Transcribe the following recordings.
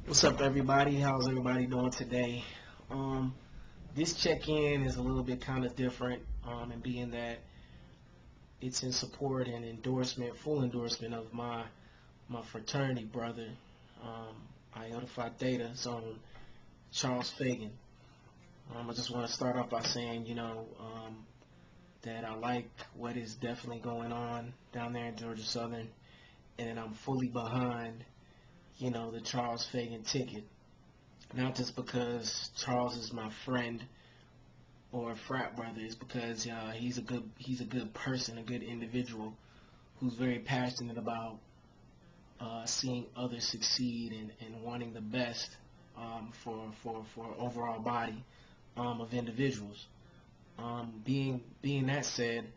What's up, everybody? How's everybody doing today? Um, this check-in is a little bit kind of different, in being that it's in support and endorsement, full endorsement of my fraternity brother, um, Iota Phi Theta, so Charles Feagain. I just want to start off by saying, that I like what is definitely going on down there in Georgia Southern, and I'm fully behind, the Charles Feagain ticket. Not just because Charles is my friend or a frat brother, it's because he's a good person, a good individual who's very passionate about seeing others succeed and wanting the best for overall body of individuals. Being that said,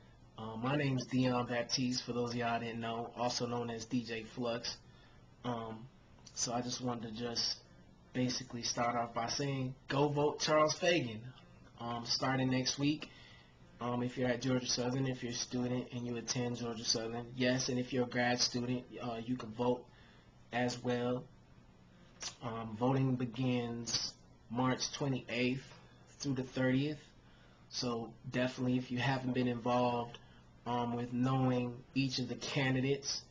my name is Deon Baptiste. For those of y'all didn't know, also known as DJ Flux. Um, so I just wanted to just basically start off by saying, go vote Charles Feagain. Starting next week, if you're at Georgia Southern, if you're a student and you attend Georgia Southern, yes, and if you're a grad student, you can vote as well. Voting begins March 28th through the 30th. So definitely, if you haven't been involved with knowing each of the candidates,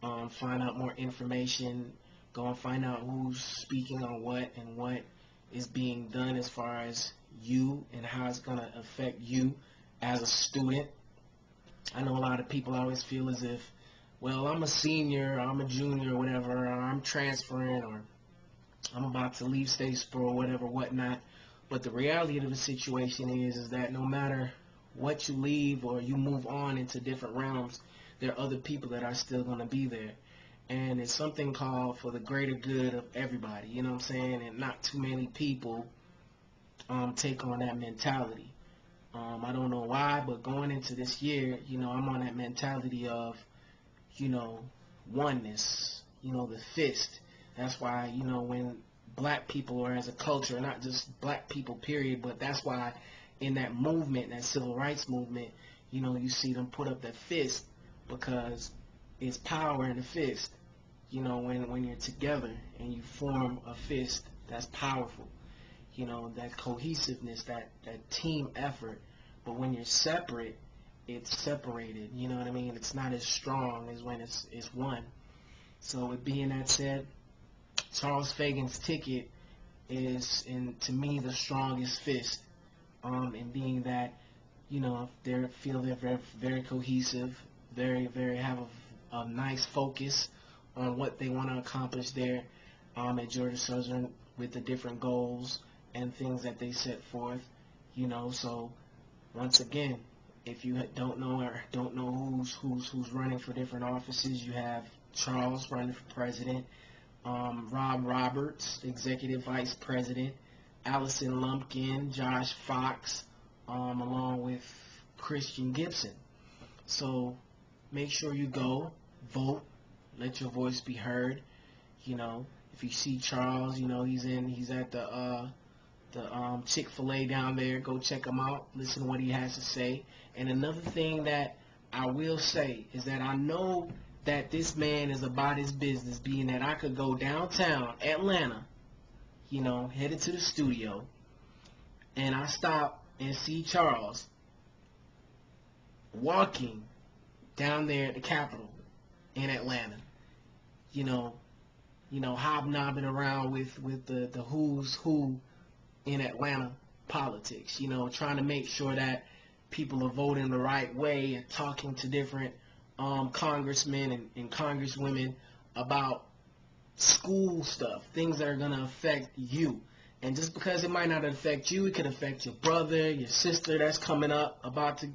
find out more information, go and find out who's speaking on what and what is being done as far as you and how it's going to affect you as a student. I know a lot of people always feel as if, well, I'm a senior, or I'm a junior, or whatever, or I'm transferring, or I'm about to leave Statesboro, or whatever, whatnot. But the reality of the situation is that no matter what you leave or you move on into different realms, there are other people that are still going to be there. And it's something called for the greater good of everybody, you know what I'm saying? And not too many people take on that mentality. I don't know why, but going into this year, I'm on that mentality of, you know, oneness, the fist. That's why, when black people, or as a culture, not just black people period, but that's why in that movement, that civil rights movement, you see them put up that fist, because it's power in the fist. When you're together and you form a fist, that's powerful. That cohesiveness, that team effort. But when you're separate, it's separated. You know what I mean? It's not as strong as when it's one. So with being that said, Charles Feagain's ticket is, to me, the strongest fist. And being that, they feel they're very, very cohesive, very, very have a nice focus on what they want to accomplish there at Georgia Southern with the different goals and things that they set forth. So once again, if you don't know or don't know who's running for different offices, you have Charles running for president, Rob Roberts, executive vice president, Allison Lumpkin, Josh Fox, along with Christian Gibson. So make sure you go vote, let your voice be heard. If you see Charles, he's at the Chick-fil-A down there. Go check him out. Listen to what he has to say. And another thing that I will say is that I know that this man is about his business, being that I could go downtown Atlanta, headed to the studio, and I stop and see Charles walking down there at the Capitol in Atlanta, hobnobbing around with the who's who in Atlanta politics, trying to make sure that people are voting the right way and talking to different congressmen and congresswomen about school stuff, things that are going to affect you. And just because it might not affect you, it could affect your brother, your sister that's coming up, about to,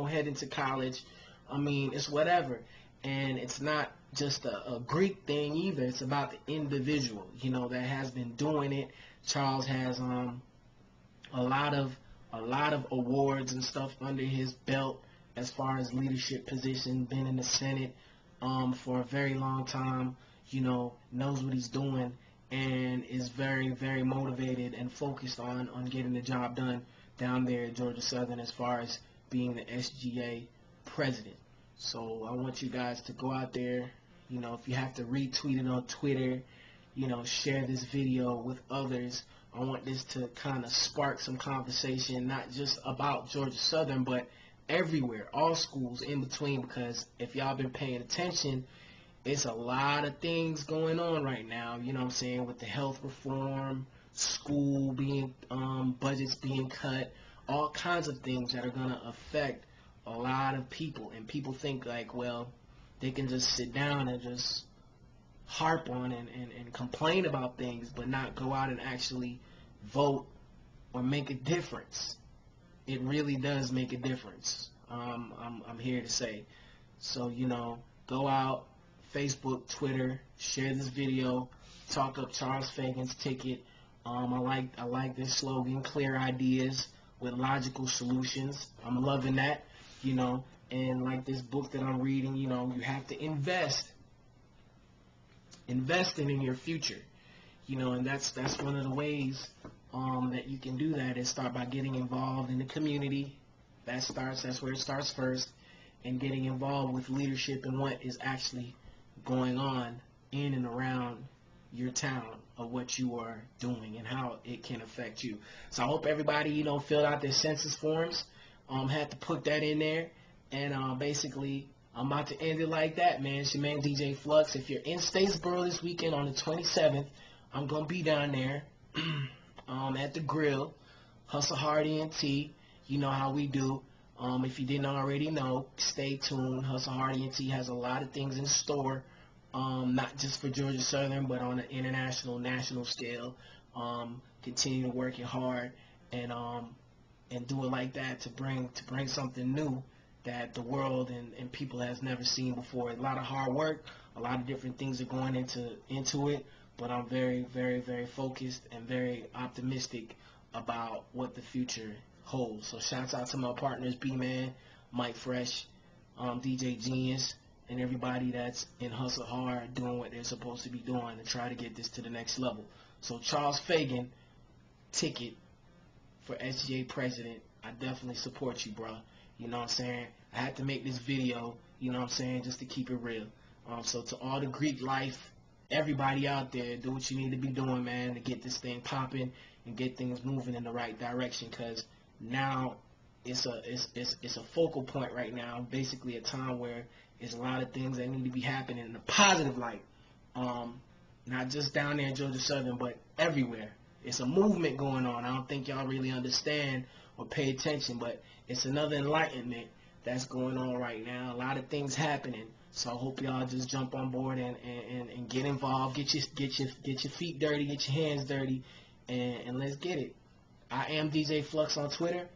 head into college. I mean, it's whatever. And it's not just a Greek thing either. It's about the individual, that has been doing it. Charles has a lot of awards and stuff under his belt as far as leadership position, been in the Senate for a very long time, knows what he's doing, and is very, very motivated and focused on getting the job done down there at Georgia Southern as far as being the SGA president. So I want you guys to go out there, if you have to retweet it on Twitter, share this video with others. I want this to kind of spark some conversation, not just about Georgia Southern, but everywhere, all schools in between, because if y'all been paying attention, it's a lot of things going on right now, with the health reform, school being, budgets being cut, all kinds of things that are going to affect a lot of people. And people think like, well, they can just sit down and just harp on and complain about things, but not go out and actually vote or make a difference. It really does make a difference. I'm here to say. So, go out, Facebook, Twitter, share this video, talk up Charles Feagain's Ticket. I like this slogan, clear ideas with logical solutions. I'm loving that, and like this book that I'm reading, you have to invest in your future, and that's one of the ways that you can do that is start by getting involved in the community. That's where it starts first, and getting involved with leadership and what is actually going on in and around your town, of what you are doing and how it can affect you. So I hope everybody, filled out their census forms. Had to put that in there, and basically I'm about to end it like that, man. It's your man DJ Flux. If you're in Statesboro this weekend on the 27th, I'm gonna be down there at the grill, Hustle Hard ENT. You know how we do. If you didn't already know, stay tuned. Hustle Hard ENT has a lot of things in store, not just for Georgia Southern, but on an international, national scale. Continue working hard and do it like that to bring something new that the world and people has never seen before. A lot of hard work, a lot of different things are going into it, but I'm very, very, very focused and very optimistic about what the future holds. So shouts out to my partners, B-Man, Mike Fresh, DJ Genius, and everybody that's in Hustle Hard doing what they're supposed to be doing to try to get this to the next level. So Charles Feagain, Ticket for SGA President. I definitely support you, bro. You know what I'm saying? I had to make this video, just to keep it real. So to all the Greek life, everybody out there, do what you need to be doing, man, to get this thing popping and get things moving in the right direction, because now it's a focal point right now, basically a time where there's a lot of things that need to be happening in a positive light. Not just down there in Georgia Southern, but everywhere. It's a movement going on. I don't think y'all really understand or pay attention, but it's another enlightenment that's going on right now. A lot of things happening. So I hope y'all just jump on board and get involved. Get your feet dirty, get your hands dirty, and let's get it. I am DJ Flux on Twitter.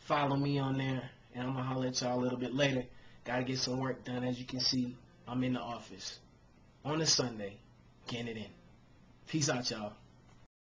Follow me on there, and I'm gonna holler at y'all a little bit later. Gotta get some work done. As you can see, I'm in the office on a Sunday, getting it in. Peace out, y'all.